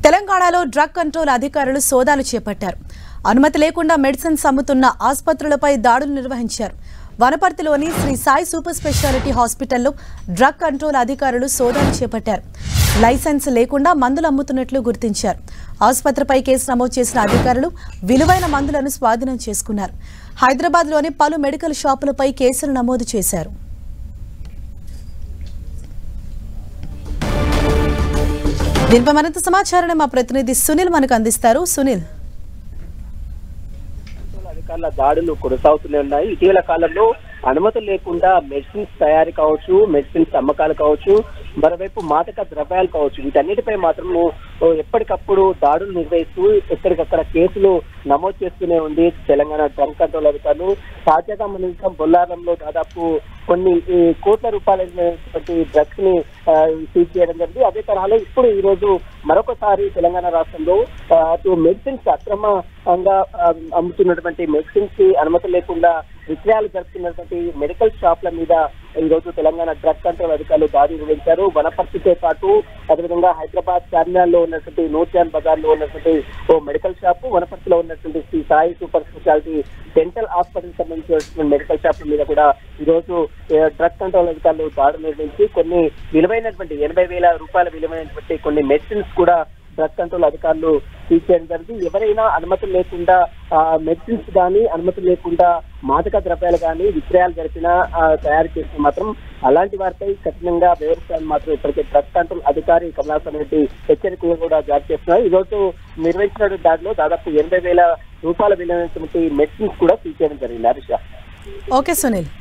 తెలంగాణలో drug control అధికారులు సోదాలు చేపట్టారు. అనుమతి లేకుండా మెడిసిన్స్ అమ్ముతున్న ఆసుపత్రులపై దాడులు నిర్వహించారు. వనపర్తిలోని శ్రీ సాయి సూపర్ స్పెషాలిటీ హాస్పిటల్లో డ్రగ్ కంట్రోల్ అధికారులు సోదాలు చేపట్టారు. లైసెన్స్ లేకుండా మందులు అమ్ముతున్నట్లు గుర్తించారు. ఆసుపత్రిపై కేసు నమోదు చేసిన అధికారులు విలువైన మందులను స్వాధీనం చేసుకున్నారు. హైదరాబాద్లోని పలు మెడికల్ షాపులపై కేసులు నమోదు చేశారు. దీనిపై మరింత సమాచారాన్ని మా ప్రతినిధి సునీల్ మనకు అందిస్తారు. సునీల్, అధికారుల దాడులు కొనసాగుతూనే ఉన్నాయి. ఇటీవల కాలంలో అనుమతులు లేకుండా మెడిసిన్స్ తయారీ కావచ్చు, మెడిసిన్స్ అమ్మకాలు కావచ్చు, మరోవైపు మాదక ద్రవ్యాలు కావచ్చు, వీటన్నిటిపై మాత్రము ఎప్పటికప్పుడు దాడులు నిర్వహిస్తూ ఎక్కడికక్కడ కేసులు నమోదు చేస్తూనే ఉంది తెలంగాణ డ్రగ్ కంట్రోల్ అధికారులు. తాజాగా మన బొల్లారంలో దాదాపు కొన్ని కోట్ల రూపాయలైనటువంటి డ్రగ్స్ ని సీజ్ చేయడం జరిగింది. అదే తరహాలో ఇప్పుడు ఈ రోజు మరొకసారి తెలంగాణ రాష్ట్రంలో మెడిసిన్స్ అక్రమంగా అమ్ముతున్నటువంటి మెడిసిన్స్ కి అనుమతి లేకుండా విక్రయాలు జరుపుతున్నటువంటి మెడికల్ షాప్ల మీద ఈ రోజు తెలంగాణ డ్రగ్ కంట్రోల్ అధికారులు దాడి నిర్వహించారు. వనపర్తితో పాటు అదేవిధంగా హైదరాబాద్ చార్మినార్లో ఉన్నటువంటి నూర్జాన్ బజార్ లో ఉన్నటువంటి ఓ మెడికల్ షాప్, వనపర్తిలో ఉన్నటువంటి Shri Sai super speciality dental hospital సంబంధించిన మెడికల్ షాప్ల మీద కూడా ఈ రోజు డ్రగ్ కంట్రోల్ అధికారులు దాడులు నిర్వహించి కొన్ని విలువైనటువంటి 80,000 రూపాయల విలువైనటువంటి కొన్ని మెడిసిన్స్ కూడా డ్రగ్ కంట్రోల్ అధికారులు సీజ్ చేయడం జరిగింది. ఎవరైనా అనుమతులు లేకుండా మెడిసిన్స్ కానీ, అనుమతులు లేకుండా మాదక ద్రవ్యాలు కానీ విక్రయాలు జరిపినా తయారు చేస్తే మాత్రం అలాంటి వారిపై కఠినంగా వ్యవహరిస్తారని మాత్రం ఇప్పటికే డ్రగ్ కంట్రోల్ అధికారి కమలాసన్ రెడ్డి హెచ్చరికలు కూడా జారీ చేస్తున్నారు. ఈ రోజు నిర్వహించిన దాడిలో దాదాపు 80,000 రూపాయల విలువైనటువంటి మెడిసిన్స్ కూడా సీజ్ చేయడం జరిగింది. హరీష. ఓకే సునీల్.